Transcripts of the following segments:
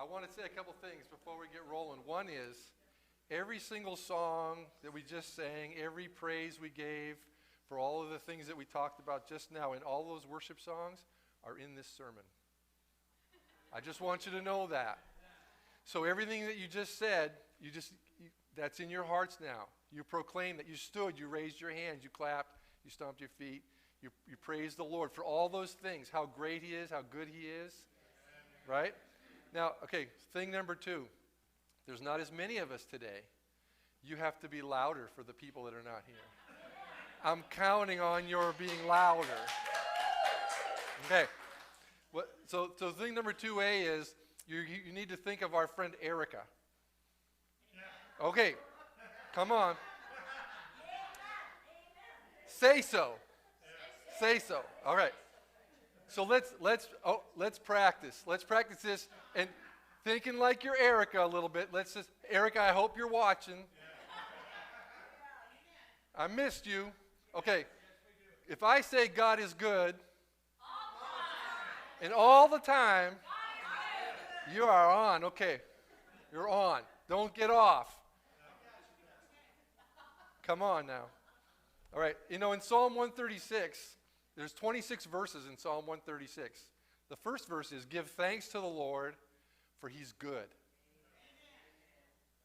I want to say a couple things before we get rolling. One is, every single song that we just sang, every praise we gave for all of the things that we talked about just now, and all those worship songs are in this sermon. I just want you to know that. So everything that you just said, that's in your hearts now. You proclaimed that you stood, you raised your hands, you clapped, you stomped your feet, you praised the Lord for all those things, how great He is, how good He is, right? Now, okay, thing number 2. There's not as many of us today. You have to be louder for the people that are not here. I'm counting on your being louder. Okay. So thing number 2A is you need to think of our friend Erica. Okay. Come on. Say so. Say so. All right. So let's practice. Let's practice this and thinking like you're Erica a little bit. Erica, I hope you're watching. I missed you. Okay. If I say God is good, and all the time, you are on. Okay. You're on. Don't get off. Come on now. All right. You know, in Psalm 136, there's 26 verses in Psalm 136. The first verse is, give thanks to the Lord, for He's good.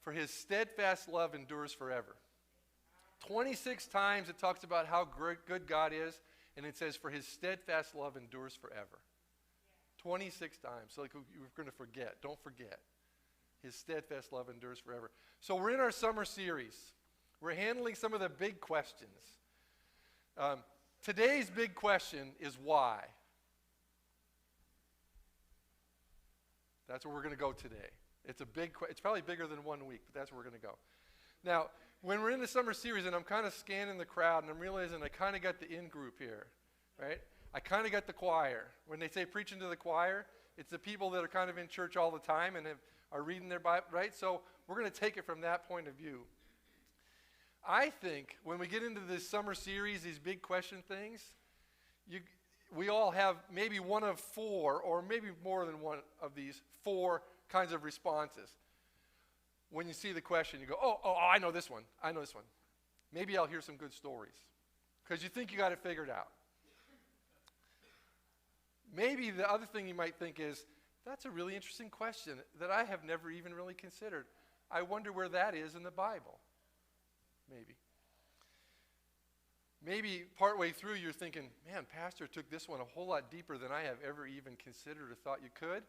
For His steadfast love endures forever. 26 times it talks about how good God is, and it says, for His steadfast love endures forever. 26 times. So like you're going to forget. Don't forget. His steadfast love endures forever. So we're in our summer series. We're handling some of the big questions. Today's big question is why. That's where we're going to go today. It's probably bigger than 1 week, but that's where we're going to go. Now, when we're in the summer series, and I'm kind of scanning the crowd, and I'm realizing I kind of got the in-group here, right? I kind of got the choir. When they say preaching to the choir, it's the people that are kind of in church all the time and are reading their Bible, right? So we're going to take it from that point of view. I think when we get into this summer series, these big question things, we all have maybe one of 4, or maybe more than one of these 4 kinds of responses. When you see the question, you go, oh, I know this one. I know this one. Maybe I'll hear some good stories. Because you think you got it figured out. Maybe the other thing you might think is, that's a really interesting question that I have never even really considered. I wonder where that is in the Bible. Maybe partway through you're thinking, man, Pastor took this one a whole lot deeper than I have ever even considered or thought you could.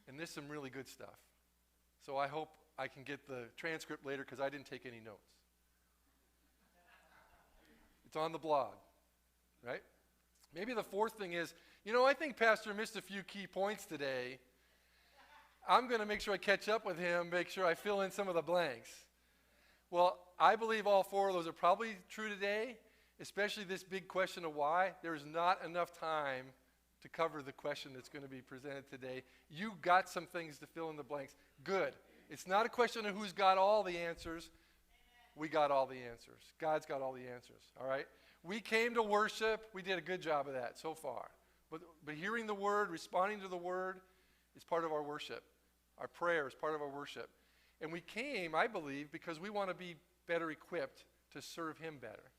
And there's some really good stuff. So I hope I can get the transcript later because I didn't take any notes. It's on the blog, right? Maybe the 4th thing is, I think Pastor missed a few key points today. I'm going to make sure I catch up with him, make sure I fill in some of the blanks. Well, I believe all 4 of those are probably true today, especially this big question of why. There's not enough time to cover the question that's going to be presented today. You got some things to fill in the blanks. Good. It's not a question of who's got all the answers. We got all the answers. God's got all the answers, all right? We came to worship. We did a good job of that so far. But hearing the word, responding to the word is part of our worship. Our prayer is part of our worship. And we came, I believe, because we want to be better equipped to serve Him better.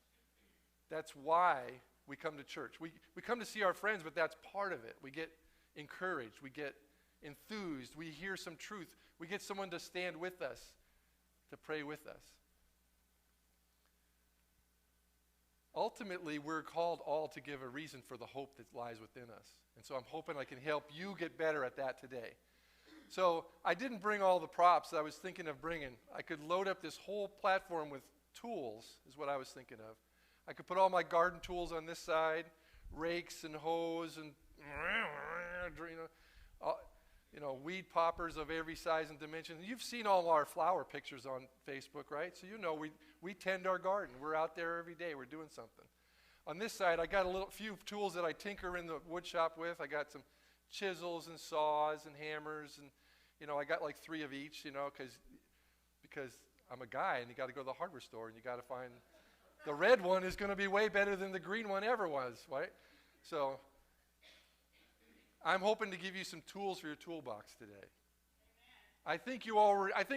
That's why we come to church. We come to see our friends, but that's part of it. We get encouraged. We get enthused. We hear some truth. We get someone to stand with us, to pray with us. Ultimately, we're called all to give a reason for the hope that lies within us. And so I'm hoping I can help you get better at that today. So I didn't bring all the props I was thinking of bringing. I could load up this whole platform with tools, is what I was thinking of. I could put all my garden tools on this side, rakes and hoes and weed poppers of every size and dimension. You've seen all our flower pictures on Facebook, right? So we tend our garden. We're out there every day. We're doing something. On this side, I got a few tools that I tinker in the wood shop with. I got some chisels and saws and hammers, and I got like 3 of each, because I'm a guy and you got to go to the hardware store and you got to find the red one is going to be way better than the green one ever was, right? So I'm hoping to give you some tools for your toolbox today. I think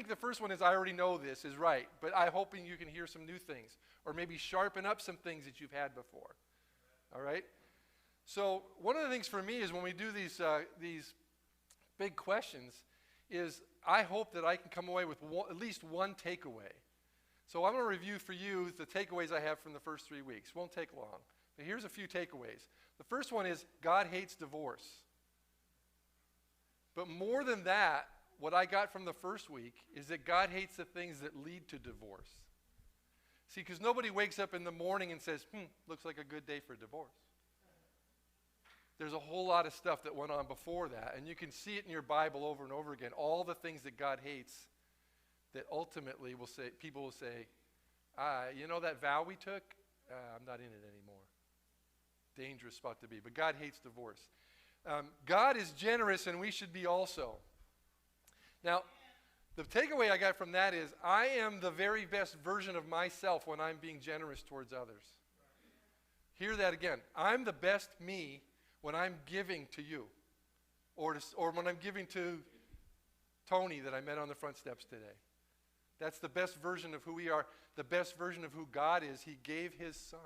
the first one is I already know this is right, but I'm hoping you can hear some new things or maybe sharpen up some things that you've had before. All right? So one of the things for me is when we do these big questions is I hope that I can come away with at least one takeaway. So I'm going to review for you the takeaways I have from the first 3 weeks. Won't take long. But here's a few takeaways. The first one is God hates divorce. But more than that, what I got from the first week is that God hates the things that lead to divorce. See, because nobody wakes up in the morning and says, looks like a good day for divorce. There's a whole lot of stuff that went on before that, and you can see it in your Bible over and over again, all the things that God hates that ultimately people will say, you know that vow we took? I'm not in it anymore. Dangerous spot to be, but God hates divorce. God is generous, and we should be also. Now, the takeaway I got from that is I am the very best version of myself when I'm being generous towards others. Hear that again. I'm the best me when I'm giving to you, or when I'm giving to Tony that I met on the front steps today. That's the best version of who we are, the best version of who God is. He gave his son.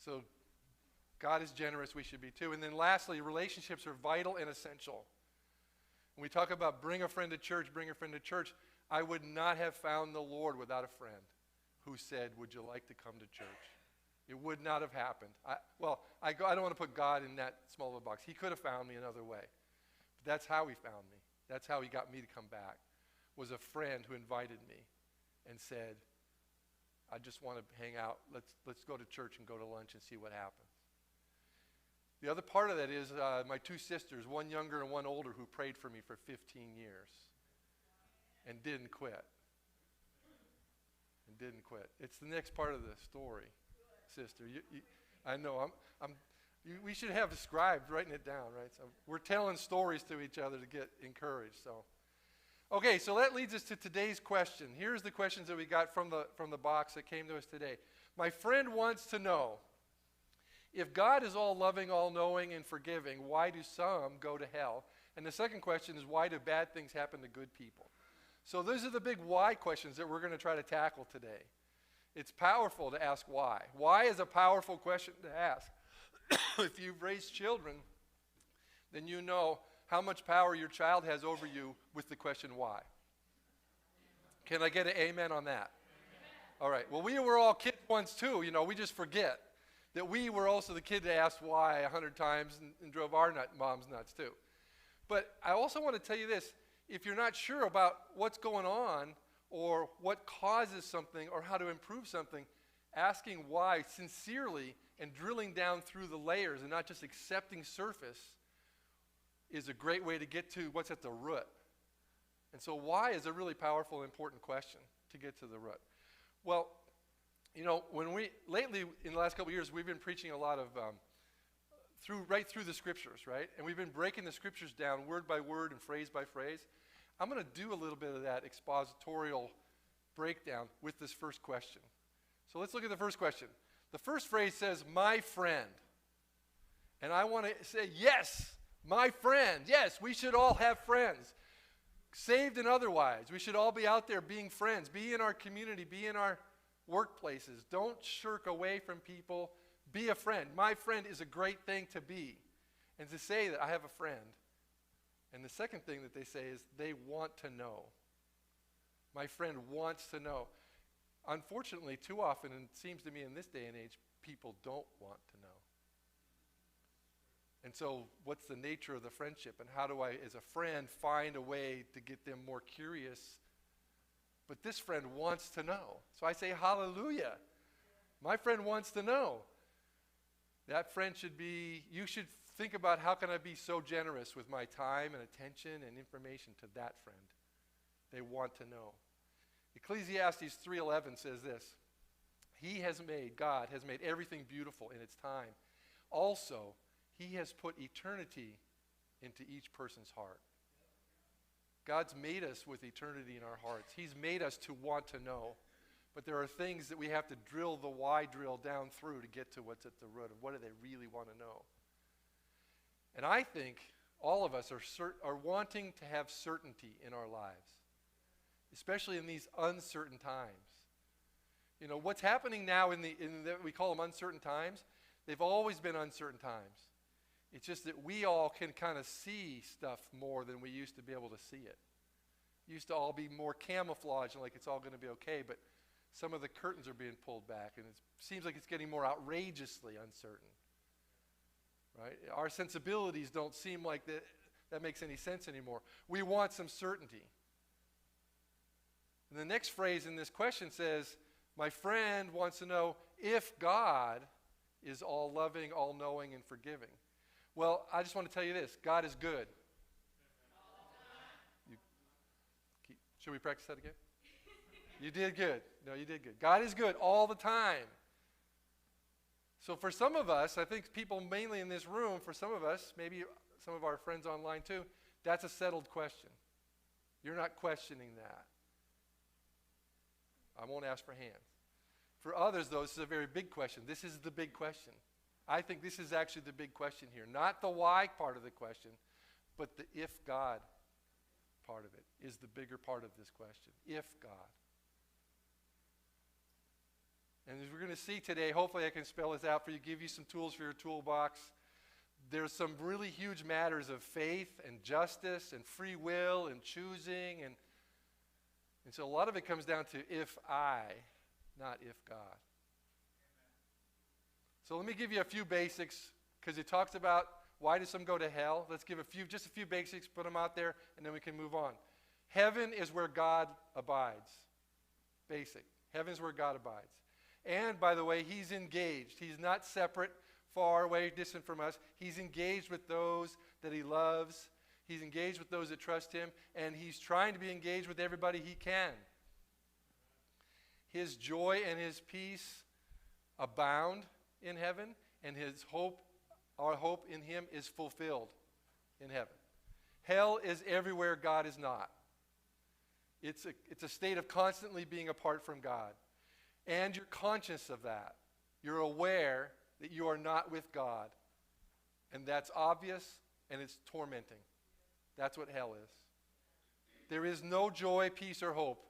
So God is generous, we should be too. And then lastly, relationships are vital and essential. When we talk about bring a friend to church, I would not have found the Lord without a friend who said, would you like to come to church? It would not have happened. I don't want to put God in that small of a box. He could have found me another way. But that's how he found me. That's how he got me to come back, was a friend who invited me and said, I just want to hang out. Let's go to church and go to lunch and see what happens. The other part of that is my two sisters, one younger and one older, who prayed for me for 15 years and didn't quit. It's the next part of the story, sister. I know. We should have scribes writing it down, right? So we're telling stories to each other to get encouraged. So, okay, so that leads us to today's question. Here's the questions that we got from the box that came to us today. My friend wants to know, if God is all loving, all knowing, and forgiving, why do some go to hell? And the second question is, why do bad things happen to good people? So those are the big why questions that we're going to try to tackle today. It's powerful to ask why. Why is a powerful question to ask. If you've raised children, then you know how much power your child has over you with the question why. Can I get an amen on that? Amen. All right. Well, we were all kids once too. We just forget that we were also the kid that asked why 100 times and drove our moms nuts too. But I also want to tell you this. If you're not sure about what's going on or what causes something or how to improve something, asking why sincerely and drilling down through the layers and not just accepting surface is a great way to get to what's at the root. And so why is a really powerful, important question to get to the root. Well, lately in the last couple of years, we've been preaching a lot of right through the scriptures, right? And we've been breaking the scriptures down word by word and phrase by phrase. I'm going to do a little bit of that expositorial breakdown with this first question. So let's look at the first question. The first phrase says, my friend. And I want to say, yes, my friend. Yes, we should all have friends, saved and otherwise. We should all be out there being friends, be in our community, be in our workplaces. Don't shirk away from people. Be a friend. My friend is a great thing to be. And to say that I have a friend. And the second thing that they say is they want to know. My friend wants to know. Unfortunately, too often, and it seems to me in this day and age, people don't want to know. And so what's the nature of the friendship? And how do I, as a friend, find a way to get them more curious? But this friend wants to know. So I say, hallelujah. My friend wants to know. That friend you should think about, how can I be so generous with my time and attention and information to that friend? They want to know. Ecclesiastes 3:11 says this, God has made everything beautiful in its time. Also, he has put eternity into each person's heart. God's made us with eternity in our hearts. He's made us to want to know. But there are things that we have to drill the why drill down through to get to what's at the root of what do they really want to know. And I think all of us are wanting to have certainty in our lives, especially in these uncertain times. You know, what's happening now we call them uncertain times, they've always been uncertain times. It's just that we all can kind of see stuff more than we used to be able to see it. It used to all be more camouflage and like it's all going to be okay, but some of the curtains are being pulled back, and it seems like it's getting more outrageously uncertain. Right? Our sensibilities don't seem like that makes any sense anymore. We want some certainty. And the next phrase in this question says, my friend wants to know if God is all loving, all knowing, and forgiving. Well, I just want to tell you this. God is good. Should we practice that again? You did good. No, you did good. God is good all the time. So for some of us, I think people mainly in this room, for some of us, maybe some of our friends online too, that's a settled question. You're not questioning that. I won't ask for hands. For others, though, this is a very big question. This is the big question. I think this is actually the big question here. Not the why part of the question, but the if God part of it is the bigger part of this question. If God. And as we're going to see today, hopefully I can spell this out for you, give you some tools for your toolbox. There's some really huge matters of faith and justice and free will and choosing. And so a lot of it comes down to if I, not if God. So let me give you a few basics, because it talks about why do some go to hell. Let's give just a few basics, put them out there, and then we can move on. Heaven is where God abides. Basic. Heaven is where God abides. And, by the way, he's engaged. He's not separate, far away, distant from us. He's engaged with those that he loves. He's engaged with those that trust him. And he's trying to be engaged with everybody he can. His joy and his peace abound in heaven. And our hope in him is fulfilled in heaven. Hell is everywhere God is not. It's a state of constantly being apart from God. And you're conscious of that. You're aware that you are not with God. And that's obvious, and it's tormenting. That's what hell is. There is no joy, peace, or hope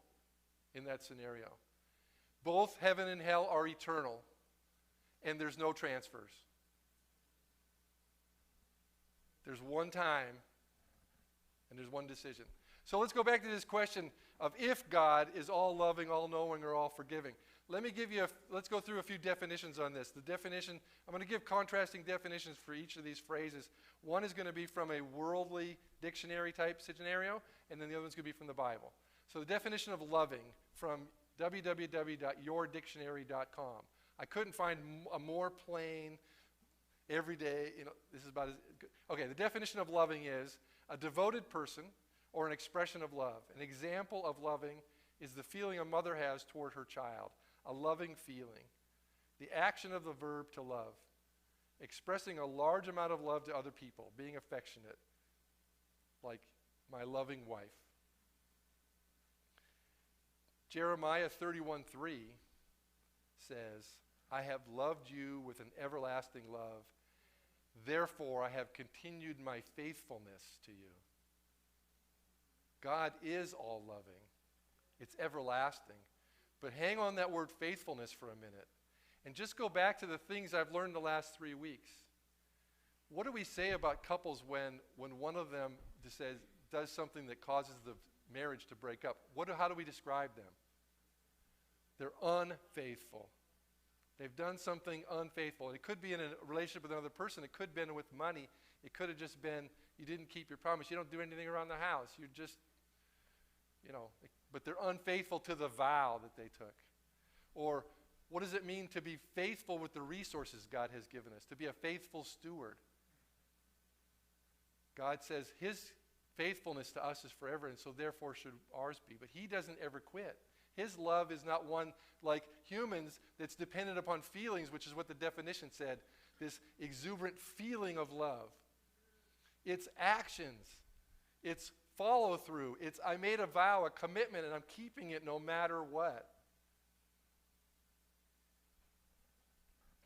in that scenario. Both heaven and hell are eternal, and there's no transfers. There's one time, and there's one decision. So let's go back to this question of if God is all loving, all knowing, or all forgiving. Let's go through a few definitions on this. The definition, I'm going to give contrasting definitions for each of these phrases. One is going to be from a worldly dictionary type scenario, and then the other one's going to be from the Bible. So the definition of loving from www.yourdictionary.com. I couldn't find a more plain, everyday, this is about as good. Okay, the definition of loving is a devoted person or an expression of love. An example of loving is the feeling a mother has toward her child. A loving feeling. The action of the verb to love. Expressing a large amount of love to other people. Being affectionate. Like my loving wife. Jeremiah 31:3 says, I have loved you with an everlasting love. Therefore, I have continued my faithfulness to you. God is all loving. It's everlasting. But hang on that word faithfulness for a minute. And just go back to the things I've learned the last 3 weeks. What do we say about couples when one of them does something that causes the marriage to break up? How do we describe them? They're unfaithful. They've done something unfaithful. It could be in a relationship with another person. It could have been with money. It could have just been you didn't keep your promise. You don't do anything around the house. You're just, but they're unfaithful to the vow that they took. Or what does it mean to be faithful with the resources God has given us? To be a faithful steward. God says his faithfulness to us is forever, and so therefore should ours be. But he doesn't ever quit. His love is not one like humans that's dependent upon feelings, which is what the definition said, this exuberant feeling of love. It's actions. It's follow through. It's I made a vow, a commitment, and I'm keeping it no matter what.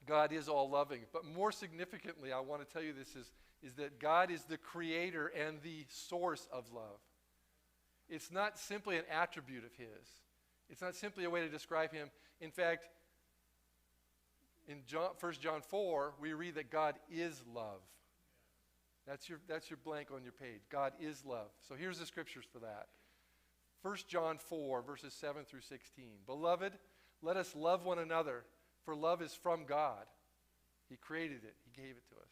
God is all loving. But more significantly, I want to tell you this is is that God is the creator and the source of love. It's not simply an attribute of his. It's not simply a way to describe him. In fact, in 1 John 4, we read that God is love. That's your blank on your page. God is love. So here's the scriptures for that. 1 John 4, verses 7 through 16. Beloved, let us love one another, for love is from God. He created it. He gave it to us.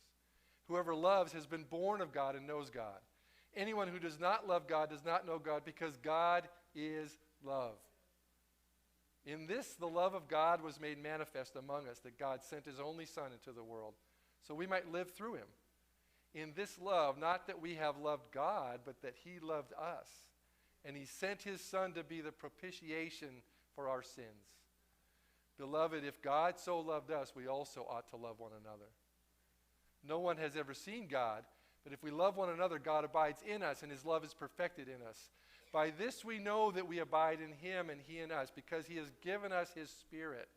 Whoever loves has been born of God and knows God. Anyone who does not love God does not know God, because God is love. In this, the love of God was made manifest among us, that God sent his only Son into the world, so we might live through him. In this love, not that we have loved God, but that he loved us. And he sent his Son to be the propitiation for our sins. Beloved, if God so loved us, we also ought to love one another. No one has ever seen God, but if we love one another, God abides in us, and his love is perfected in us. By this we know that we abide in him and he in us, because he has given us his Spirit.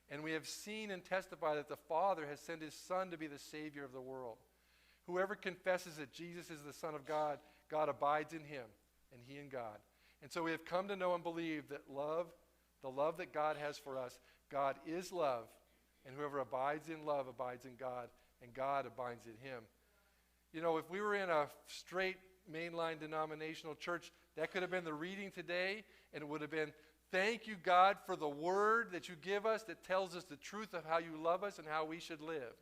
And we have seen and testified that the Father has sent his Son to be the Savior of the world. Whoever confesses that Jesus is the Son of God, God abides in him, and he in God. And so we have come to know and believe that the love that God has for us, God is love, and whoever abides in love abides in God, and God abides in him. You know, if we were in a straight mainline denominational church, that could have been the reading today, and it would have been, thank you, God, for the word that you give us that tells us the truth of how you love us and how we should live.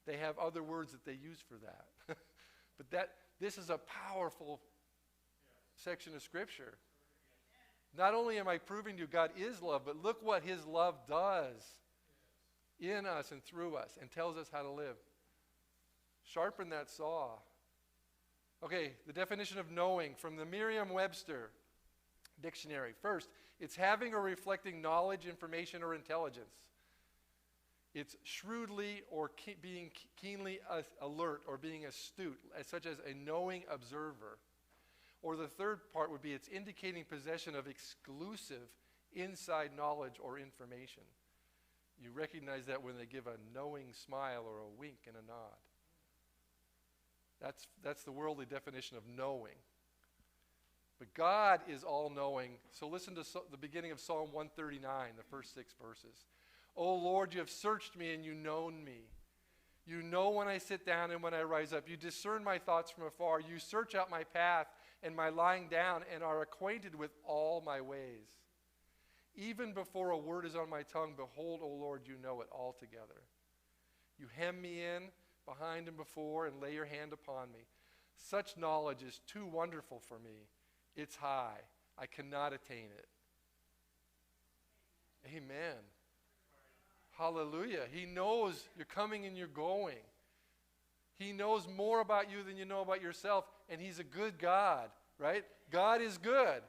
They have other words that they use for that. But this is a powerful section of Scripture. Not only am I proving to you God is love, but look what his love does in us and through us, and tells us how to live. Sharpen that saw. Okay, the definition of knowing from the Merriam-Webster dictionary. First, it's having or reflecting knowledge, information, or intelligence. It's shrewdly or being keenly alert or being astute, such as a knowing observer. Or the third part would be it's indicating possession of exclusive inside knowledge or information. You recognize that when they give a knowing smile or a wink and a nod. That's the worldly definition of knowing. But God is all-knowing. So listen to the beginning of Psalm 139, the first 6 verses. O Lord, you have searched me and you known me. You know when I sit down and when I rise up. You discern my thoughts from afar. You search out my path and my lying down, and are acquainted with all my ways. Even before a word is on my tongue, behold, O Lord, you know it altogether. You hem me in behind and before, and lay your hand upon me. Such knowledge is too wonderful for me. It's high. I cannot attain it. Amen. Hallelujah. He knows you're coming and you're going. He knows more about you than you know about yourself, and he's a good God, right? God is good.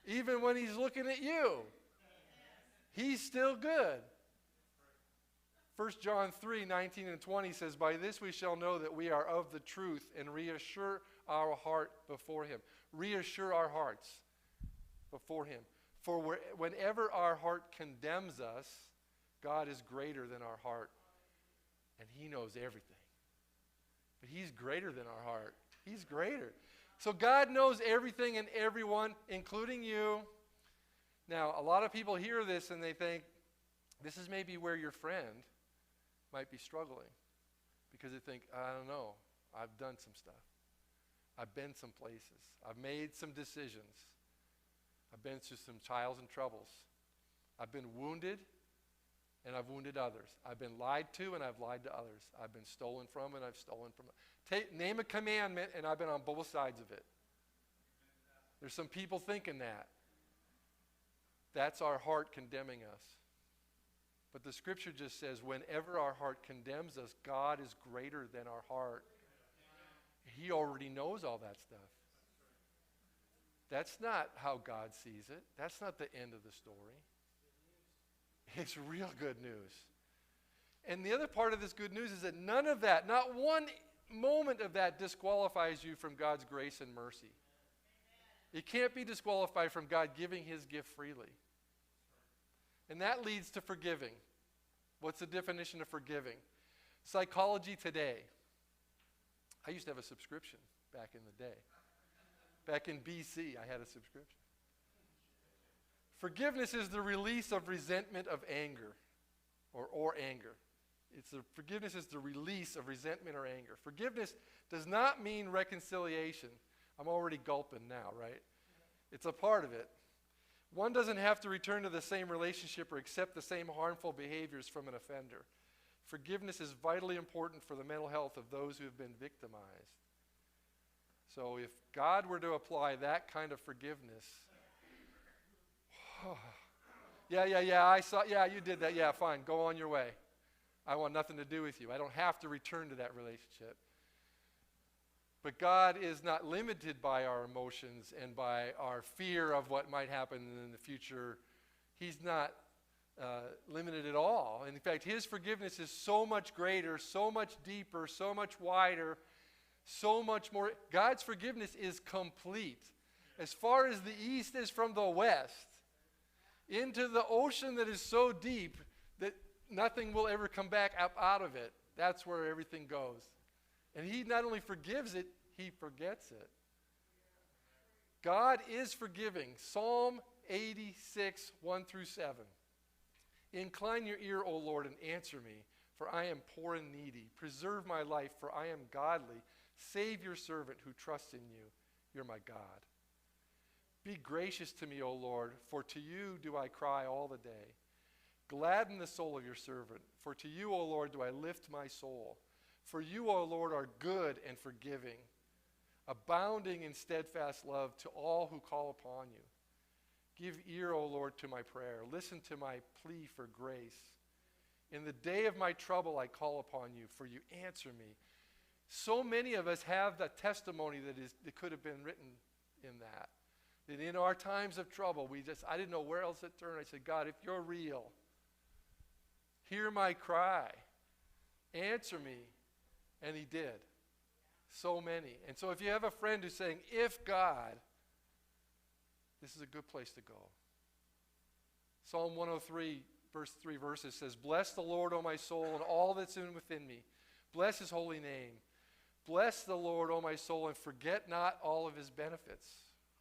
Even when he's looking at you, he's still good. 1 John 3, 19 and 20 says, by this we shall know that we are of the truth and reassure our heart before him. Reassure our hearts before him. For whenever our heart condemns us, God is greater than our heart. And he knows everything. But he's greater than our heart. He's greater. So God knows everything and everyone, including you. Now, a lot of people hear this and they think, this is maybe where your friend might be struggling. Because they think, I don't know, I've done some stuff. I've been some places. I've made some decisions. I've been through some trials and troubles. I've been wounded, and I've wounded others. I've been lied to, and I've lied to others. I've been stolen from, and I've stolen from. Name a commandment, and I've been on both sides of it. There's some people thinking that. That's our heart condemning us. But the scripture just says, whenever our heart condemns us, God is greater than our heart. He already knows all that stuff. That's not how God sees it. That's not the end of the story. It's real good news. And the other part of this good news is that none of that, not one moment of that, disqualifies you from God's grace and mercy. It can't be disqualified from God giving his gift freely. And that leads to forgiving. What's the definition of forgiving? Psychology Today. I used to have a subscription back in the day. Back in BC, I had a subscription. Forgiveness is the release of resentment of anger, or anger. Forgiveness is the release of resentment or anger. Forgiveness does not mean reconciliation. I'm already gulping now, right? It's a part of it. One doesn't have to return to the same relationship or accept the same harmful behaviors from an offender. Forgiveness is vitally important for the mental health of those who have been victimized. So if God were to apply that kind of forgiveness, yeah, you did that. Yeah, fine, go on your way. I want nothing to do with you. I don't have to return to that relationship. But God is not limited by our emotions and by our fear of what might happen in the future. He's not limited at all. In fact, his forgiveness is so much greater, so much deeper, so much wider, so much more. God's forgiveness is complete. As far as the east is from the west, into the ocean that is so deep that nothing will ever come back up out of it. That's where everything goes. And he not only forgives it, he forgets it. God is forgiving. Psalm 86, 1 through 7. Incline your ear, O Lord, and answer me, for I am poor and needy. Preserve my life, for I am godly. Save your servant who trusts in you. You're my God. Be gracious to me, O Lord, for to you do I cry all the day. Gladden the soul of your servant, for to you, O Lord, do I lift my soul. For you, O Lord, are good and forgiving, abounding in steadfast love to all who call upon you. Give ear, O Lord, to my prayer. Listen to my plea for grace. In the day of my trouble I call upon you, for you answer me. So many of us have that testimony that could have been written in that. That in our times of trouble, I didn't know where else to turn. I said, God, if you're real, hear my cry. Answer me. And he did. So many. And so if you have a friend who's saying, if God, this is a good place to go. Psalm 103, verse 3 verses says, bless the Lord, O my soul, and all that's within me. Bless his holy name. Bless the Lord, O my soul, and forget not all of his benefits,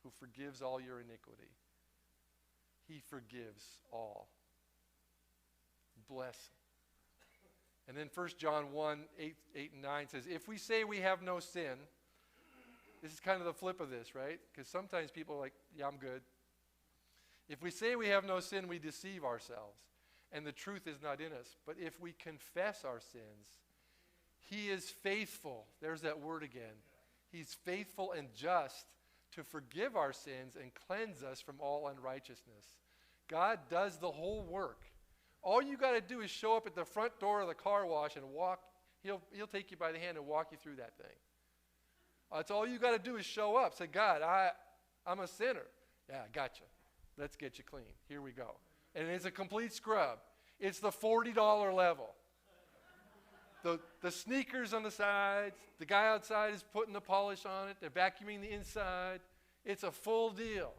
who forgives all your iniquity. He forgives all. Bless him. And then 1 John 1, 8 and 9 says, if we say we have no sin, this is kind of the flip of this, right? Because sometimes people are like, yeah, I'm good. If we say we have no sin, we deceive ourselves, and the truth is not in us. But if we confess our sins, he is faithful. There's that word again. He's faithful and just to forgive our sins and cleanse us from all unrighteousness. God does the whole work. All you got to do is show up at the front door of the car wash and walk. He'll take you by the hand and walk you through that thing. That's all you got to do is show up. Say, God, I'm a sinner. Yeah, I got you. Let's get you clean. Here we go. And it's a complete scrub. It's the $40 level. The sneakers on the sides, the guy outside is putting the polish on it, they're vacuuming the inside. It's a full deal.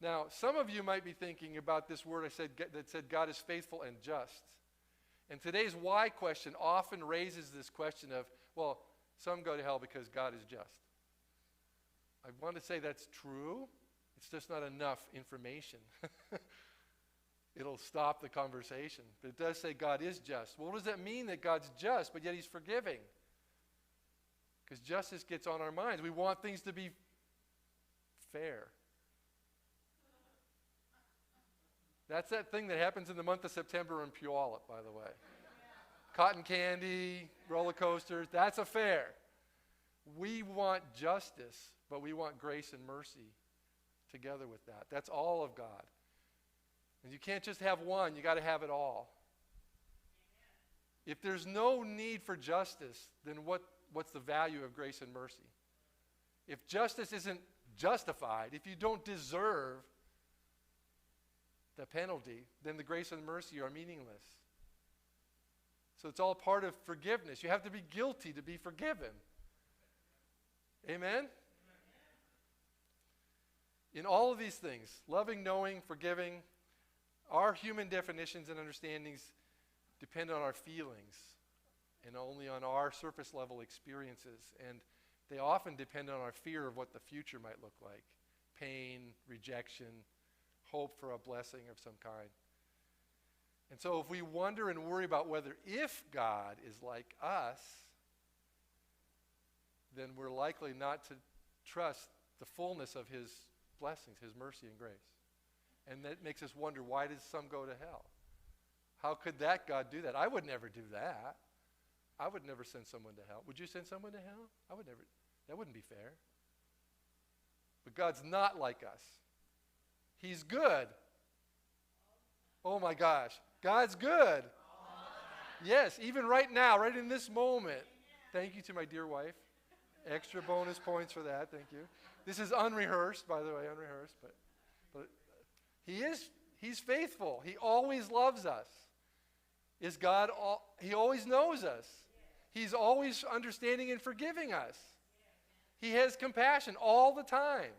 Now, some of you might be thinking about this word I said that said God is faithful and just. And today's why question often raises this question of, well, some go to hell because God is just. I want to say that's true. It's just not enough information. It'll stop the conversation. But it does say God is just. Well, what does that mean that God's just, but yet he's forgiving? Because justice gets on our minds. We want things to be fair. That's that thing that happens in the month of September in Puyallup, by the way. Cotton candy, roller coasters, that's a fair. We want justice, but we want grace and mercy together with that. That's all of God. And you can't just have one, you got to have it all. If there's no need for justice, then what's the value of grace and mercy? If justice isn't justified, if you don't deserve the penalty, then the grace and mercy are meaningless. So it's all part of forgiveness. You have to be guilty to be forgiven. Amen? In all of these things, loving, knowing, forgiving, our human definitions and understandings depend on our feelings and only on our surface level experiences. And they often depend on our fear of what the future might look like. Pain, rejection, hope for a blessing of some kind. And so if we wonder and worry about whether if God is like us, then we're likely not to trust the fullness of his blessings, his mercy and grace. And that makes us wonder, why does some go to hell? How could that God do that? I would never do that. I would never send someone to hell. Would you send someone to hell? I would never. That wouldn't be fair. But God's not like us. He's good. Oh my gosh. God's good. Yes, even right now, right in this moment. Thank you to my dear wife. Extra bonus points for that. Thank you. This is unrehearsed, by the way, unrehearsed. But he's faithful. He always loves us. Is God, he always knows us. He's always understanding and forgiving us. He has compassion all the time.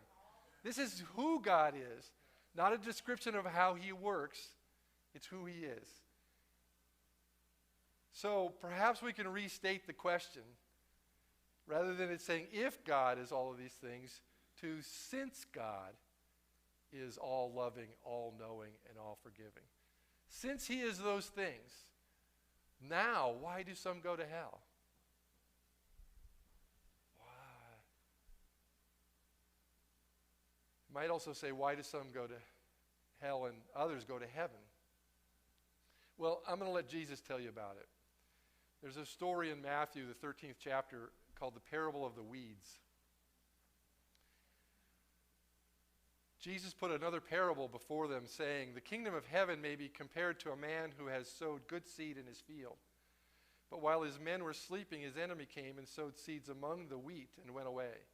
This is who God is, not a description of how he works. It's who he is. So perhaps we can restate the question, rather than it saying if God is all of these things, to since God is all loving, all knowing, and all forgiving. Since he is those things, now why do some go to hell? Why? You might also say, why do some go to hell and others go to heaven? Well, I'm going to let Jesus tell you about it. There's a story in Matthew, the 13th chapter, called the parable of the weeds. Jesus put another parable before them, saying, the kingdom of heaven may be compared to a man who has sowed good seed in his field. But while his men were sleeping, his enemy came and sowed seeds among the wheat and went away.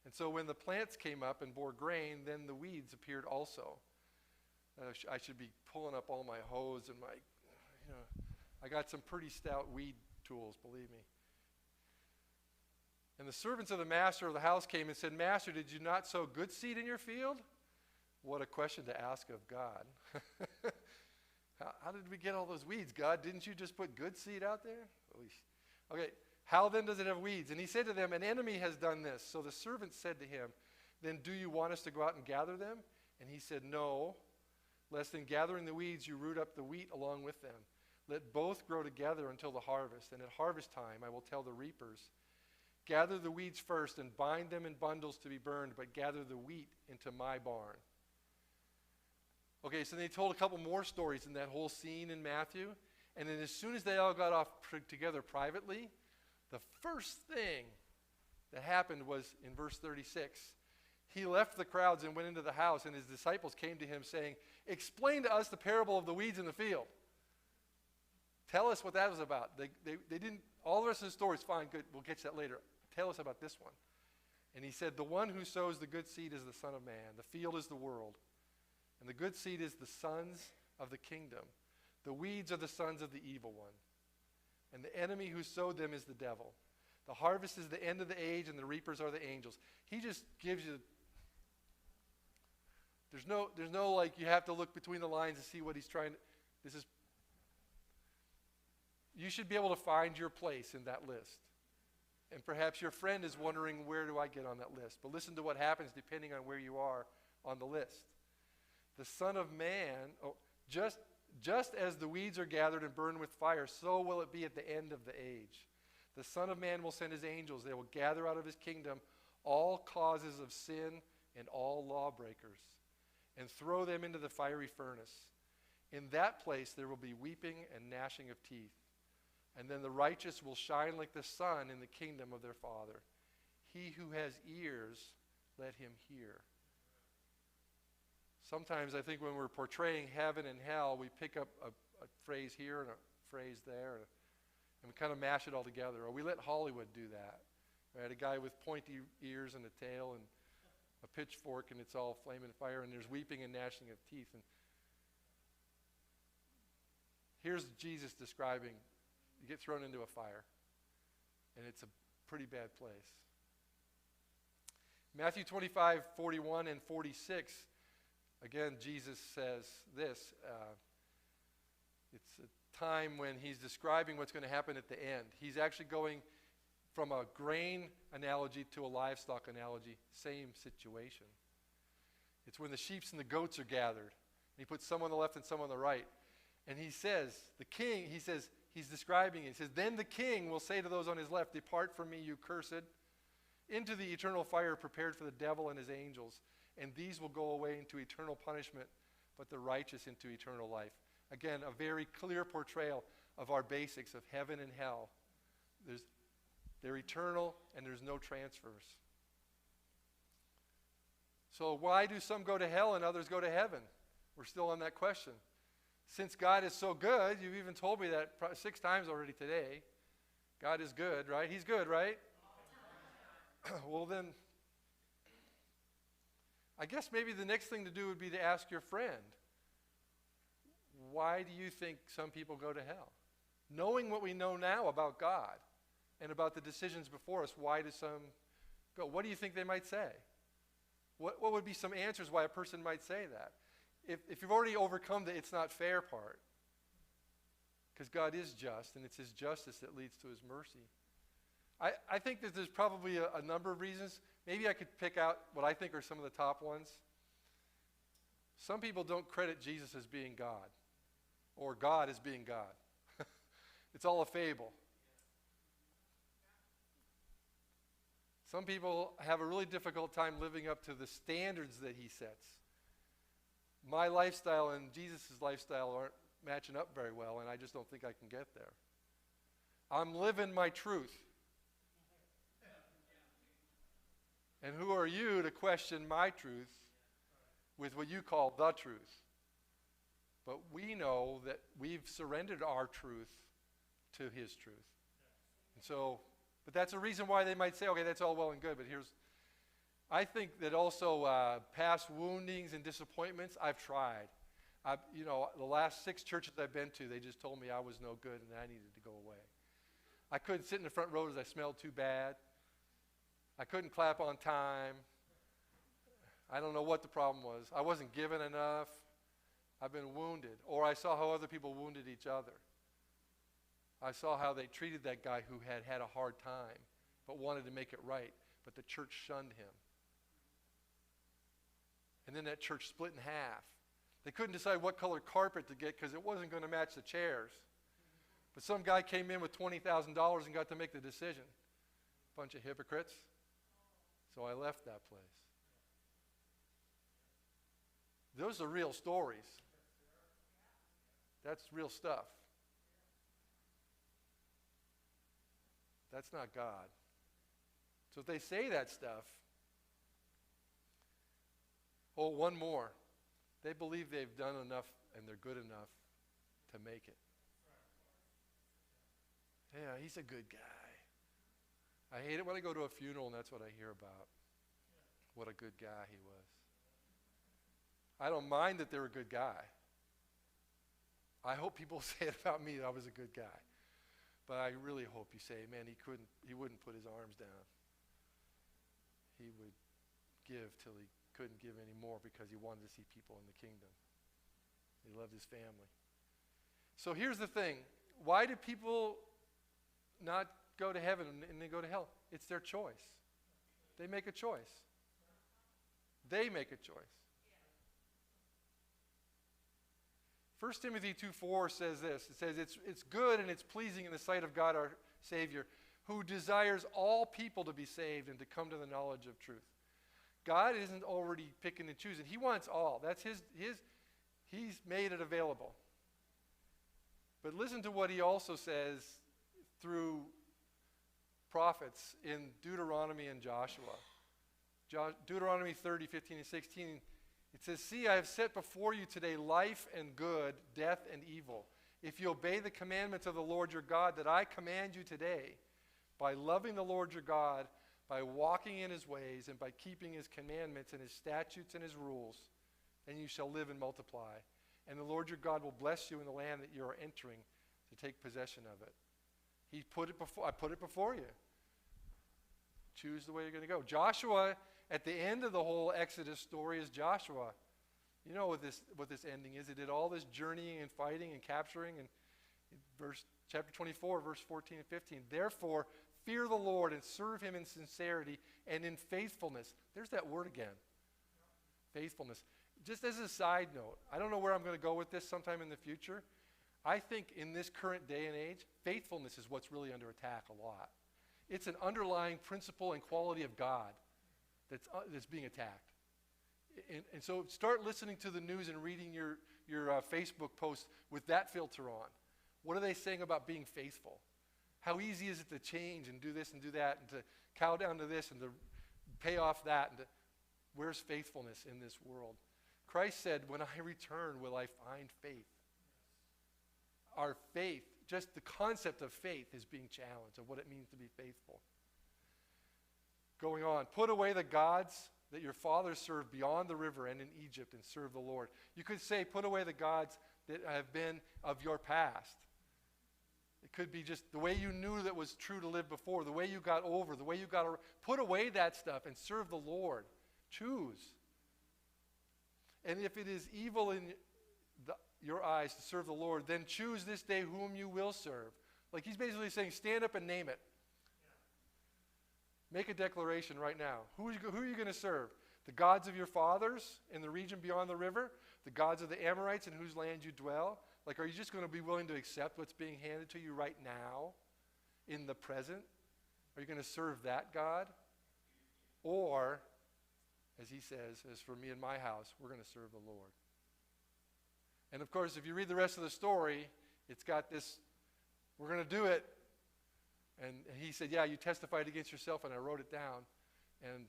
And so when the plants came up and bore grain, then the weeds appeared also. I should be pulling up all my hose and I got some pretty stout weed tools, believe me. And the servants of the master of the house came and said, Master, did you not sow good seed in your field? What a question to ask of God. How did we get all those weeds, God? Didn't you just put good seed out there? Okay, how then does it have weeds? And he said to them, an enemy has done this. So the servants said to him, then do you want us to go out and gather them? And he said, no, lest in gathering the weeds you root up the wheat along with them. Let both grow together until the harvest. And at harvest time I will tell the reapers, gather the weeds first and bind them in bundles to be burned, but gather the wheat into my barn. Okay, so they told a couple more stories in that whole scene in Matthew. And then as soon as they all got off together privately, the first thing that happened was in verse 36. He left the crowds and went into the house, and his disciples came to him saying, explain to us the parable of the weeds in the field. Tell us what that was about. They didn't, all the rest of the story is fine, good, we'll get to that later. Tell us about this one. And he said, the one who sows the good seed is the Son of Man. The field is the world. And the good seed is the sons of the kingdom. The weeds are the sons of the evil one. And the enemy who sowed them is the devil. The harvest is the end of the age, and the reapers are the angels. He just gives you, there's no like you have to look between the lines to see what he's trying to, you should be able to find your place in that list. And perhaps your friend is wondering, where do I get on that list? But listen to what happens depending on where you are on the list. The Son of Man, just as the weeds are gathered and burned with fire, so will it be at the end of the age. The Son of Man will send his angels. They will gather out of his kingdom all causes of sin and all lawbreakers, and throw them into the fiery furnace. In that place there will be weeping and gnashing of teeth. And then the righteous will shine like the sun in the kingdom of their Father. He who has ears, let him hear. Sometimes I think when we're portraying heaven and hell, we pick up a phrase here and a phrase there, and we kind of mash it all together. Or we let Hollywood do that. Right? A guy with pointy ears and a tail and a pitchfork, and it's all flaming fire, and there's weeping and gnashing of teeth. And here's Jesus describing, you get thrown into a fire, and it's a pretty bad place. Matthew 25, 41 and 46, again, Jesus says this. It's time when he's describing what's going to happen at the end. He's actually going from a grain analogy to a livestock analogy, same situation. It's when the sheep and the goats are gathered. He puts some on the left and some on the right. And he says, he's describing it. He says, then the king will say to those on his left, depart from me, you cursed, into the eternal fire prepared for the devil and his angels. And these will go away into eternal punishment, but the righteous into eternal life. Again, a very clear portrayal of our basics of heaven and hell. They're eternal and there's no transfers. So why do some go to hell and others go to heaven? We're still on that question. Since God is so good, you've even told me that 6 times already today. God is good, right? He's good, right? Well then, I guess maybe the next thing to do would be to ask your friend, why do you think some people go to hell? Knowing what we know now about God and about the decisions before us, why do some go? What do you think they might say? What would be some answers why a person might say that? If you've already overcome the it's not fair part, because God is just, and it's his justice that leads to his mercy. I think that there's probably a number of reasons. Maybe I could pick out what I think are some of the top ones. Some people don't credit Jesus as being God, or God as being God. It's all a fable. Some people have a really difficult time living up to the standards that he sets. My lifestyle and Jesus' lifestyle aren't matching up very well, and I just don't think I can get there. I'm living my truth. And who are you to question my truth with what you call the truth? But we know that we've surrendered our truth to his truth. And so, but that's a reason why they might say, okay, that's all well and good, but I think that also past woundings and disappointments, I've tried. The last 6 churches I've been to, they just told me I was no good and I needed to go away. I couldn't sit in the front row because I smelled too bad. I couldn't clap on time. I don't know what the problem was. I wasn't given enough. I've been wounded. Or I saw how other people wounded each other. I saw how they treated that guy who had a hard time but wanted to make it right, but the church shunned him. And then that church split in half. They couldn't decide what color carpet to get because it wasn't going to match the chairs. But some guy came in with $20,000 and got to make the decision. Bunch of hypocrites. So I left that place. Those are real stories. That's real stuff. That's not God. So if they say that stuff, one more. They believe they've done enough and they're good enough to make it. Yeah, he's a good guy. I hate it when I go to a funeral and that's what I hear about. What a good guy he was. I don't mind that they're a good guy. I hope people say it about me that I was a good guy. But I really hope you say, man, he wouldn't put his arms down. He would give till he couldn't give anymore because he wanted to see people in the kingdom. He loved his family. So here's the thing. Why do people not go to heaven and they go to hell? It's their choice. They make a choice. They make a choice. 1 Timothy 2:4 says this. It says, it's good and it's pleasing in the sight of God our Savior, who desires all people to be saved and to come to the knowledge of truth. God isn't already picking and choosing. He wants all. That's he's made it available. But listen to what he also says through prophets in Deuteronomy and Joshua. Deuteronomy 30:15 and 16. It says, see, I have set before you today life and good, death and evil. If you obey the commandments of the Lord your God that I command you today, by loving the Lord your God, by walking in his ways, and by keeping his commandments and his statutes and his rules, then you shall live and multiply. And the Lord your God will bless you in the land that you are entering to take possession of it. I put it before you. Choose the way you're going to go. Joshua, at the end of the whole Exodus story, is Joshua. You know what this ending is. He did all this journeying and fighting and capturing, and Chapter 24, verse 14 and 15. Therefore, fear the Lord and serve him in sincerity and in faithfulness. There's that word again. Faithfulness. Just as a side note, I don't know where I'm going to go with this sometime in the future. I think in this current day and age, faithfulness is what's really under attack a lot. It's an underlying principle and quality of God that's being attacked. And so start listening to the news and reading your Facebook posts with that filter on. What are they saying about being faithful? How easy is it to change and do this and do that and to cow down to this and to pay off that? Where's faithfulness in this world? Christ said, when I return, will I find faith? Our faith, just the concept of faith is being challenged, of what it means to be faithful. Going on, put away the gods that your fathers served beyond the river and in Egypt and serve the Lord. You could say, put away the gods that have been of your past. It could be just the way you knew that was true to live before, the way you got over, the way you got over. Put away that stuff and serve the Lord. Choose. And if it is evil in your eyes to serve the Lord, then choose this day whom you will serve. Like he's basically saying, stand up and name it. Make a declaration right now. Who are you going to serve? The gods of your fathers in the region beyond the river? The gods of the Amorites in whose land you dwell? Like, are you just going to be willing to accept what's being handed to you right now in the present? Are you going to serve that God? Or, as he says, as for me and my house, we're going to serve the Lord. And of course, if you read the rest of the story, it's got this, we're going to do it. And he said, yeah, you testified against yourself, and I wrote it down. And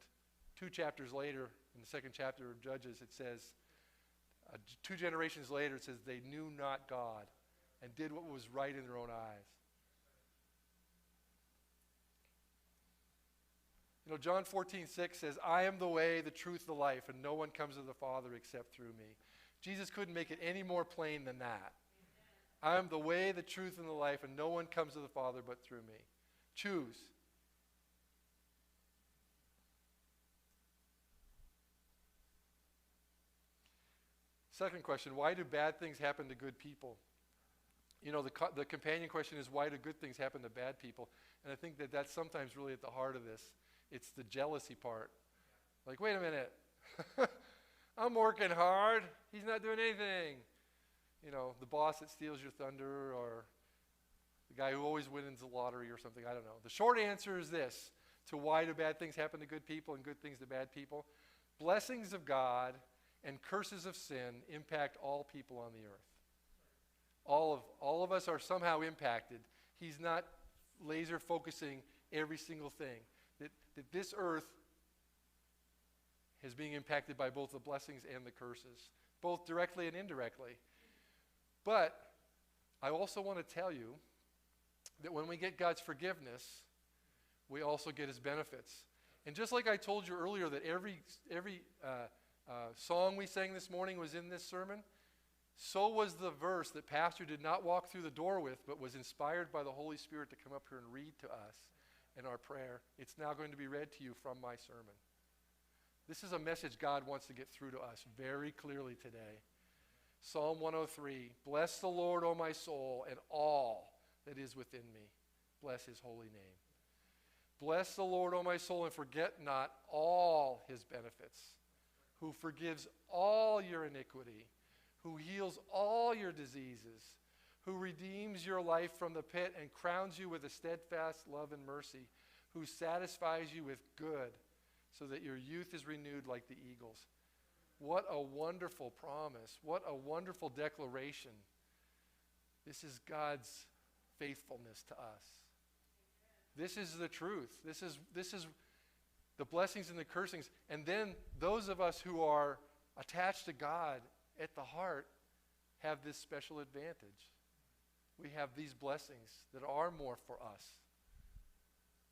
2 chapters later, in the 2nd chapter of Judges, it says, 2 generations later, it says, they knew not God and did what was right in their own eyes. You know, John 14:6 says, I am the way, the truth, the life, and no one comes to the Father except through me. Jesus couldn't make it any more plain than that. I am the way, the truth, and the life, and no one comes to the Father but through me. Choose. Second question, why do bad things happen to good people? You know, the companion question is, why do good things happen to bad people? And I think that that's sometimes really at the heart of this. It's the jealousy part. Like, wait a minute. I'm working hard. He's not doing anything. You know, the boss that steals your thunder, or the guy who always wins the lottery or something. I don't know. The short answer is this, to why do bad things happen to good people and good things to bad people. Blessings of God and curses of sin impact all people on the earth. All of us are somehow impacted. He's not laser focusing every single thing. That this earth is being impacted by both the blessings and the curses, both directly and indirectly. But I also want to tell you that when we get God's forgiveness, we also get his benefits. And just like I told you earlier that every song we sang this morning was in this sermon, so was the verse that Pastor did not walk through the door with, but was inspired by the Holy Spirit to come up here and read to us in our prayer. It's now going to be read to you from my sermon. This is a message God wants to get through to us very clearly today. Psalm 103, bless the Lord, O my soul, and all that is within me. Bless his holy name. Bless the Lord, O my soul, and forget not all his benefits, who forgives all your iniquity, who heals all your diseases, who redeems your life from the pit and crowns you with a steadfast love and mercy, who satisfies you with good, so that your youth is renewed like the eagles. What a wonderful promise. What a wonderful declaration. This is God's faithfulness to us. This is the truth. This is the blessings and the cursings. And then those of us who are attached to God at the heart have this special advantage. We have these blessings that are more for us.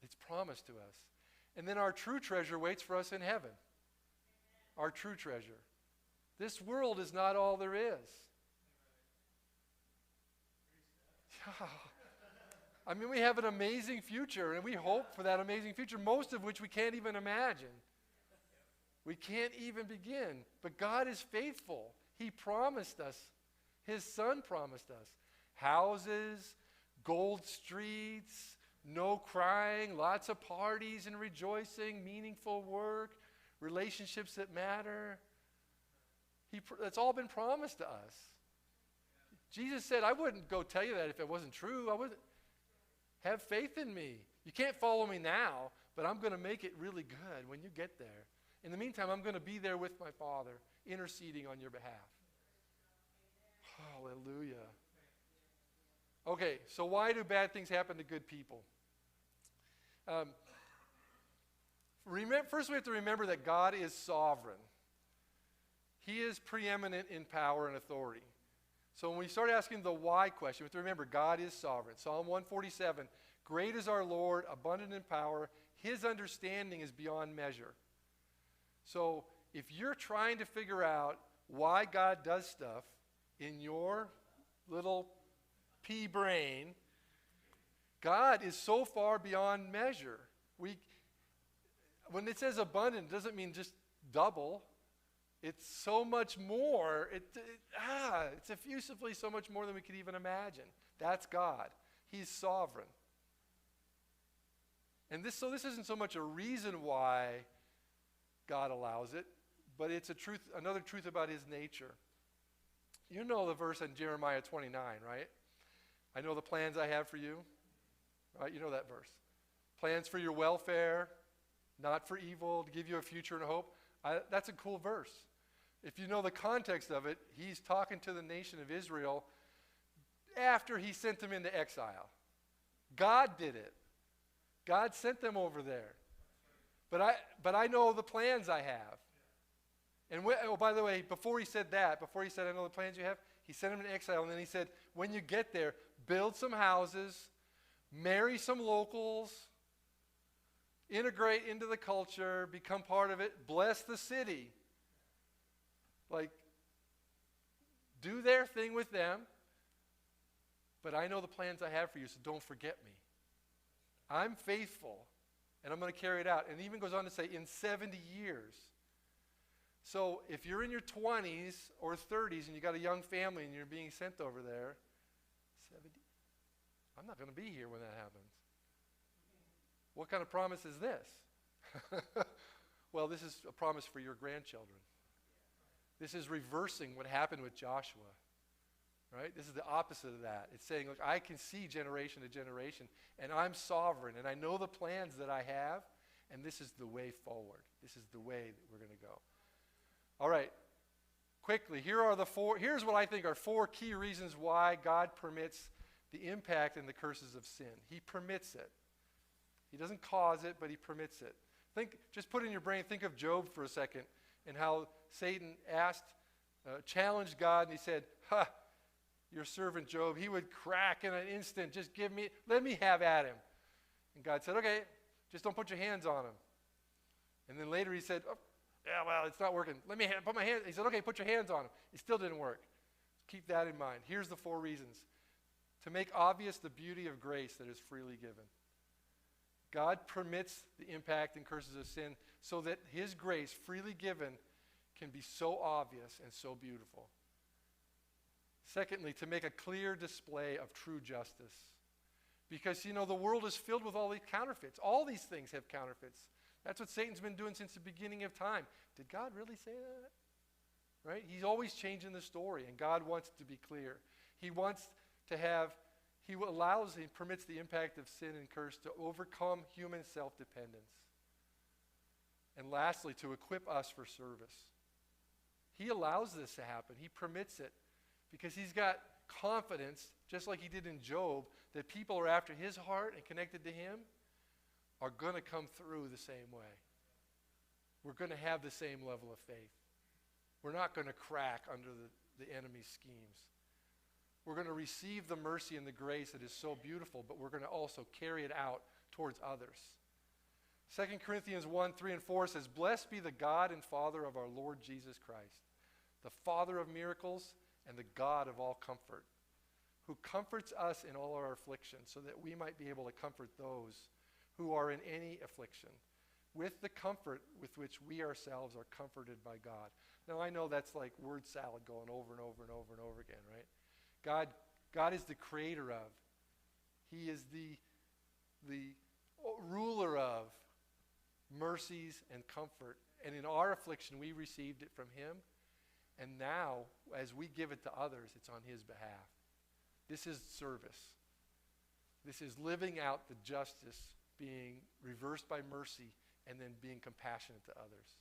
It's promised to us. And then our true treasure waits for us in heaven. Our true treasure. This world is not all there is. Yeah. I mean, we have an amazing future, and we hope for that amazing future, most of which we can't even imagine. We can't even begin. But God is faithful. He promised us. His Son promised us houses gold streets, no crying, lots of parties and rejoicing, meaningful work, relationships that matter. That's all been promised to us. Jesus said, I wouldn't go tell you that if it wasn't true. I wouldn't. Have faith in me. You can't follow me now, but I'm going to make it really good when you get there. In the meantime, I'm going to be there with my Father, interceding on your behalf. Hallelujah. Okay, so why do bad things happen to good people? First, we have to remember that God is sovereign. He is preeminent in power and authority. So when we start asking the why question, we have to remember God is sovereign. Psalm 147, great is our Lord, abundant in power. His understanding is beyond measure. So if you're trying to figure out why God does stuff in your little pea brain, God is so far beyond measure. When it says abundant, it doesn't mean just double. It's so much more. It's effusively so much more than we could even imagine. That's God. He's sovereign. And this isn't so much a reason why God allows it, but it's another truth about his nature. You know the verse in Jeremiah 29, right? I know the plans I have for you. Right? You know that verse. Plans for your welfare, not for evil, to give you a future and a hope. That's a cool verse. If you know the context of it, he's talking to the nation of Israel after he sent them into exile. God did it. God sent them over there. But I know the plans I have. And by the way, before he said, I know the plans you have, he sent them into exile, and then he said, when you get there, build some houses, marry some locals, integrate into the culture, become part of it, bless the city. Like, do their thing with them, but I know the plans I have for you, so don't forget me. I'm faithful, and I'm going to carry it out. And it even goes on to say, in 70 years. So if you're in your 20s or 30s and you got a young family and you're being sent over there, 70, I'm not going to be here when that happens. What kind of promise is this? Well, this is a promise for your grandchildren. This is reversing what happened with Joshua, right? This is the opposite of that. It's saying, look, I can see generation to generation, and I'm sovereign, and I know the plans that I have, and this is the way forward. This is the way that we're going to go. All right, quickly, here's what I think are 4 key reasons why God permits the impact and the curses of sin. He permits it. He doesn't cause it, but he permits it. Just put in your brain, think of Job for a second, and how Satan challenged God, and he said, your servant Job, he would crack in an instant. Just let me have at him. And God said, okay, just don't put your hands on him. And then later he said, oh, yeah, well, it's not working. Let me put my hands. He said, okay, put your hands on him. It still didn't work. Keep that in mind. Here's the 4 reasons. To make obvious the beauty of grace that is freely given. God permits the impact and curses of sin so that his grace, freely given, can be so obvious and so beautiful. Secondly, to make a clear display of true justice. Because, the world is filled with all these counterfeits. All these things have counterfeits. That's what Satan's been doing since the beginning of time. Did God really say that? Right? He's always changing the story, and God wants it to be clear. He wants to he permits the impact of sin and curse to overcome human self-dependence. And lastly, to equip us for service. He allows this to happen. He permits it because he's got confidence, just like he did in Job, that people are after his heart and connected to him are going to come through the same way. We're going to have the same level of faith. We're not going to crack under the enemy's schemes. We're going to receive the mercy and the grace that is so beautiful, but we're going to also carry it out towards others. 2 Corinthians 1, 3, and 4 says, blessed be the God and Father of our Lord Jesus Christ, the Father of miracles and the God of all comfort, who comforts us in all our affliction, so that we might be able to comfort those who are in any affliction, with the comfort with which we ourselves are comforted by God. Now, I know that's like word salad going over and over and over and over again, right? God is the creator of He is the ruler of mercies and comfort. And in our affliction, we received it from him. And now, as we give it to others, it's on his behalf. This is service. This is living out the justice, being reversed by mercy, and then being compassionate to others.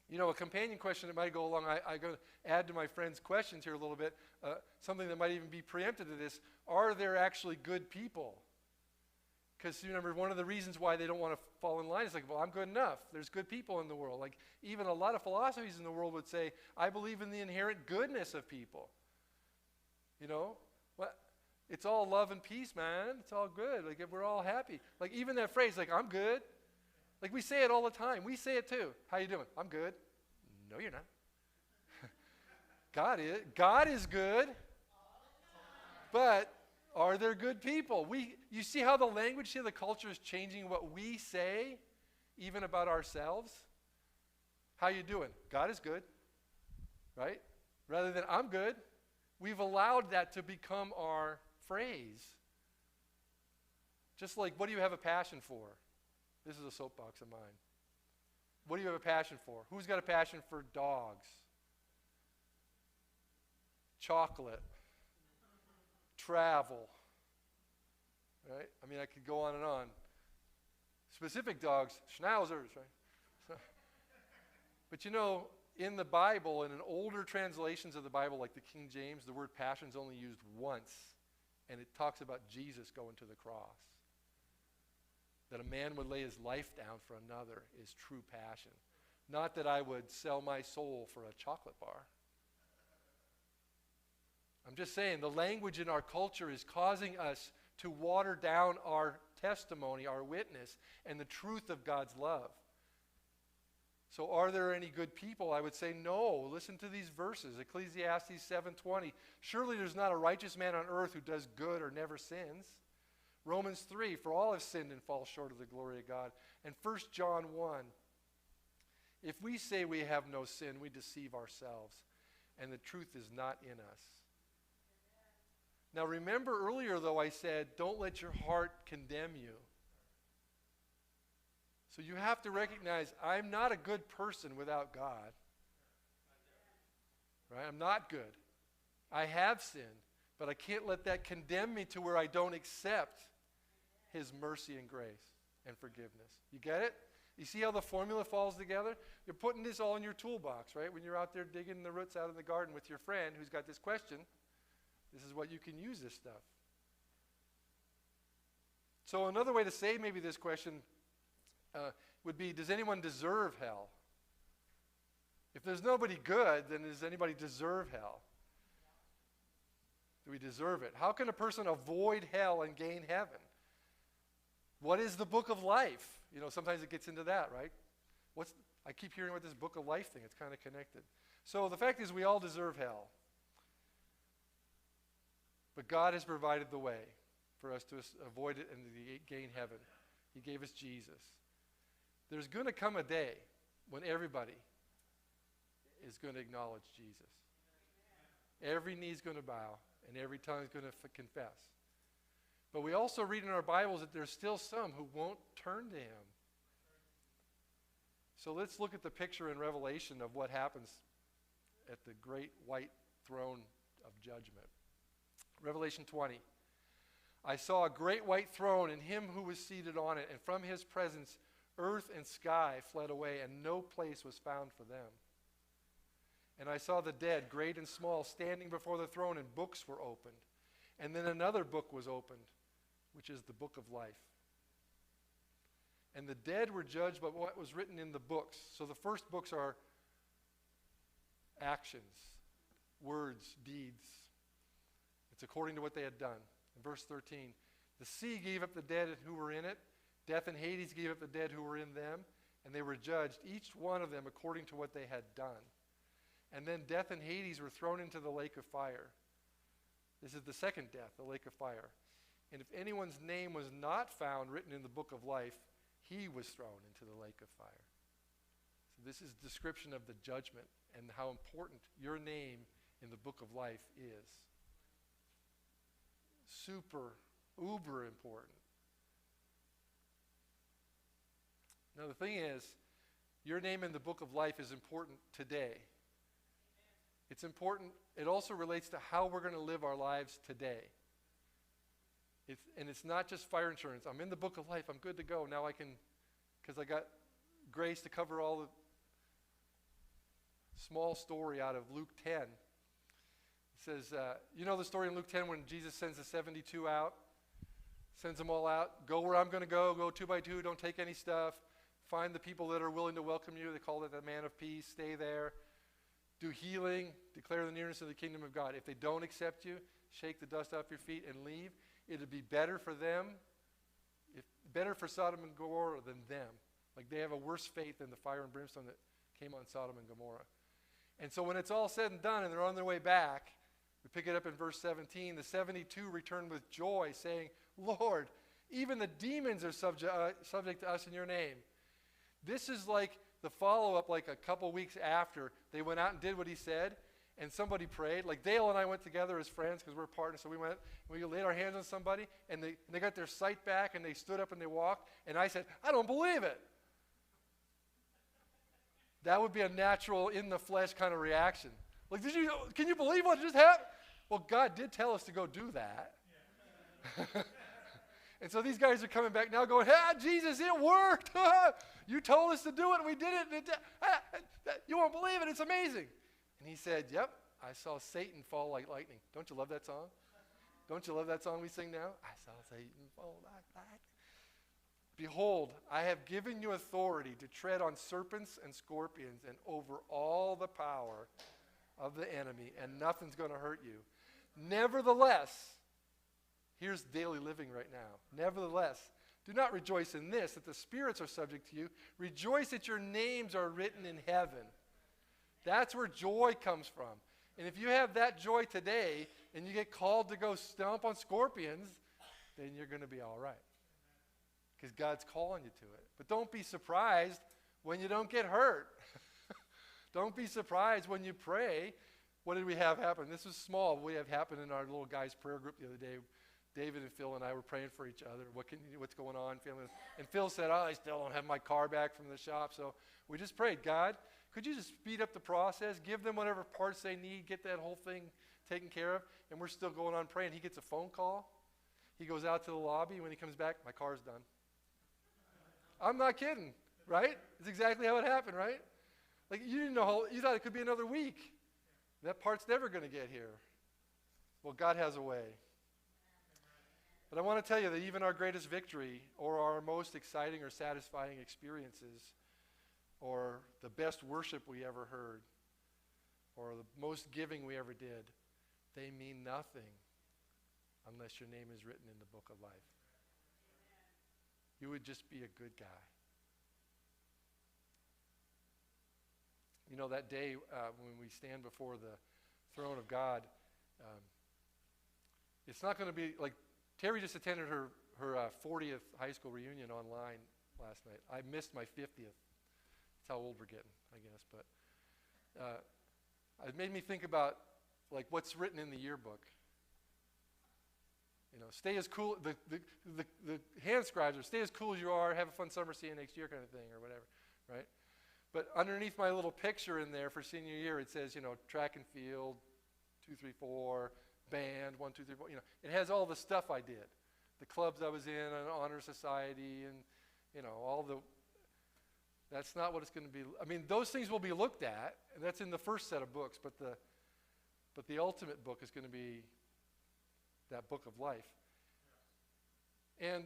You know, a companion question that might go along, I'm going to add to my friend's questions here a little bit, something that might even be preempted to this. Are there actually good people? Because remember, one of the reasons why they don't want to fall in line is like, well, I'm good enough. There's good people in the world. Like, even a lot of philosophies in the world would say, I believe in the inherent goodness of people. You know? Well, it's all love and peace, man. It's all good. Like, if we're all happy. Like, even that phrase, like, I'm good. Like, we say it all the time. We say it too. How you doing? I'm good. No, you're not. God is good. But are there good people? You see how the language here, the culture is changing what we say, even about ourselves? How you doing? God is good. Right? Rather than I'm good. We've allowed that to become our phrase. Just like, what do you have a passion for? This is a soapbox of mine. What do you have a passion for? Who's got a passion for dogs? Chocolate. Travel. Right? I mean, I could go on and on. Specific dogs, schnauzers, right? So, but you know, in the Bible, and in older translations of the Bible, like the King James, the word passion is only used once, and it talks about Jesus going to the cross. That a man would lay his life down for another is true passion. Not that I would sell my soul for a chocolate bar. I'm just saying, the language in our culture is causing us to water down our testimony, our witness, and the truth of God's love. So are there any good people? I would say no. Listen to these verses. Ecclesiastes 7:20. Surely there's not a righteous man on earth who does good or never sins. Romans 3, for all have sinned and fall short of the glory of God. And 1 John 1, if we say we have no sin, we deceive ourselves, and the truth is not in us. Now remember earlier, though, I said, don't let your heart condemn you. So you have to recognize, I'm not a good person without God. Right? I'm not good. I have sinned, but I can't let that condemn me to where I don't accept his mercy and grace and forgiveness. You get it? You see how the formula falls together? You're putting this all in your toolbox, right? When you're out there digging the roots out of the garden with your friend who's got this question, this is what you can use this stuff. So another way to say maybe this question would be, does anyone deserve hell? If there's nobody good, then does anybody deserve hell? Do we deserve it? How can a person avoid hell and gain heaven? What is the book of life? You know, sometimes it gets into that, right? I keep hearing about this book of life thing. It's kind of connected. So the fact is, we all deserve hell. But God has provided the way for us to avoid it and to gain heaven. He gave us Jesus. There's going to come a day when everybody is going to acknowledge Jesus. Every knee is going to bow, and every tongue is going to confess. But we also read in our Bibles that there's still some who won't turn to him. So let's look at the picture in Revelation of what happens at the great white throne of judgment. Revelation 20. I saw a great white throne and him who was seated on it, and from his presence earth and sky fled away, and no place was found for them. And I saw the dead, great and small, standing before the throne, and books were opened. And then another book was opened, which is the book of life. And the dead were judged by what was written in the books. So the first books are actions, words, deeds. It's according to what they had done. In verse 13, the sea gave up the dead who were in it. Death and Hades gave up the dead who were in them. And they were judged, each one of them according to what they had done. And then death and Hades were thrown into the lake of fire. This is the second death, the lake of fire. And if anyone's name was not found written in the book of life, he was thrown into the lake of fire. So this is a description of the judgment and how important your name in the book of life is. super, uber important. Now the thing is, your name in the book of life is important today. It's important. It also relates to how we're going to live our lives today. And it's not just fire insurance. I'm in the book of life. I'm good to go. Now I can, because I got grace to cover all the small story out of Luke 10. It says, you know the story in Luke 10 when Jesus sends the 72 out? Sends them all out. Go where I'm going to go 2 by 2. Don't take any stuff. Find the people that are willing to welcome you. They call it the man of peace. Stay there. Do healing. Declare the nearness of the kingdom of God. If they don't accept you, shake the dust off your feet and leave. It would be better for them, better for Sodom and Gomorrah than them. Like they have a worse fate than the fire and brimstone that came on Sodom and Gomorrah. And so when it's all said and done and they're on their way back, we pick it up in verse 17. The 72 return with joy, saying, Lord, even the demons are subject to us in your name. This is like the follow-up, like a couple weeks after they went out and did what he said, and somebody prayed. Like Dale and I went together as friends because we're partners, so we went and we laid our hands on somebody, and they got their sight back, and they stood up and they walked, and I said, I don't believe it. That would be a natural, in-the-flesh kind of reaction. Like, can you believe what just happened? Well, God did tell us to go do that. Yeah. And so these guys are coming back now going, Jesus, it worked. You told us to do it, and we did it. You won't believe it. It's amazing. And he said, yep, I saw Satan fall like lightning. Don't you love that song? Don't you love that song we sing now? I saw Satan fall like lightning. Behold, I have given you authority to tread on serpents and scorpions and over all the power of the enemy, and nothing's going to hurt you. Nevertheless, here's daily living right now. Nevertheless, do not rejoice in this, that the spirits are subject to you. Rejoice that your names are written in heaven. That's where joy comes from. And if you have that joy today and you get called to go stomp on scorpions, then you're going to be all right. Because God's calling you to it. But don't be surprised when you don't get hurt. Don't be surprised when you pray. What did we have happen? This was small. We have happened in our little guys' prayer group the other day. David and Phil and I were praying for each other. What's going on, family? And Phil said, I still don't have my car back from the shop. So we just prayed, God, could you just speed up the process, give them whatever parts they need, get that whole thing taken care of? And we're still going on praying. He gets a phone call. He goes out to the lobby. When he comes back, my car's done. I'm not kidding, right? It's exactly how it happened, right? Like you didn't know you thought it could be another week. That part's never going to get here. Well, God has a way. But I want to tell you that even our greatest victory or our most exciting or satisfying experiences or the best worship we ever heard or the most giving we ever did, they mean nothing unless your name is written in the book of life. You would just be a good guy. You know, that day when we stand before the throne of God, it's not going to be like Terry just attended her 40th high school reunion online last night. I missed my 50th. That's how old we're getting, I guess. But it made me think about like what's written in the yearbook. You know, stay as cool. The hand scribes are stay as cool as you are. Have a fun summer. See you next year, kind of thing, or whatever, right? But underneath my little picture in there for senior year, it says, you know, track and field, 2, 3, 4, band, 1, 2, 3, 4. You know, it has all the stuff I did, the clubs I was in, an honor society, and you know, all the. That's not what it's going to be. I mean, those things will be looked at, and that's in the first set of books. But the ultimate book is going to be that book of life. And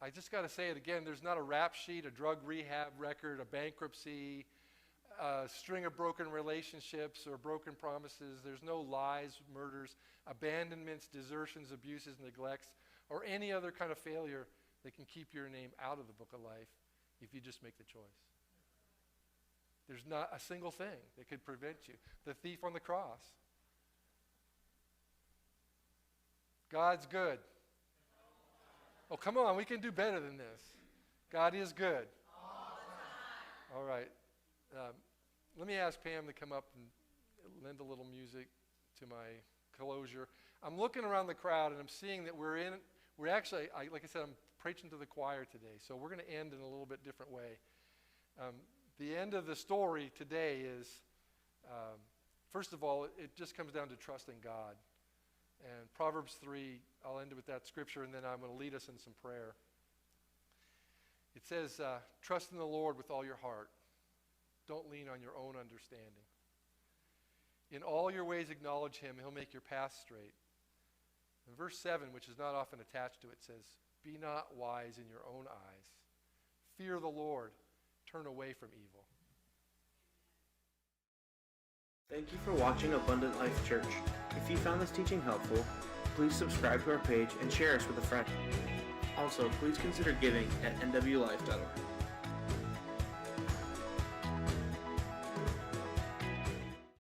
I just got to say it again, there's not a rap sheet, a drug rehab record, a bankruptcy, a string of broken relationships or broken promises. There's no lies, murders, abandonments, desertions, abuses, neglects, or any other kind of failure that can keep your name out of the book of life if you just make the choice. There's not a single thing that could prevent you. The thief on the cross. God's good. Oh, come on, we can do better than this. God is good. All right. Let me ask Pam to come up and lend a little music to my closure. I'm looking around the crowd and I'm seeing that we're actually, like I said, I'm preaching to the choir today, so we're going to end in a little bit different way. The end of the story today is, first of all, it just comes down to trusting God. And Proverbs 3, I'll end with that scripture, and then I'm going to lead us in some prayer. It says, trust in the Lord with all your heart. Don't lean on your own understanding. In all your ways acknowledge him, he'll make your path straight. And verse 7, which is not often attached to it, says, be not wise in your own eyes. Fear the Lord. Turn away from evil. Thank you for watching Abundant Life Church. If you found this teaching helpful, please subscribe to our page and share us with a friend. Also, please consider giving at nwlife.org.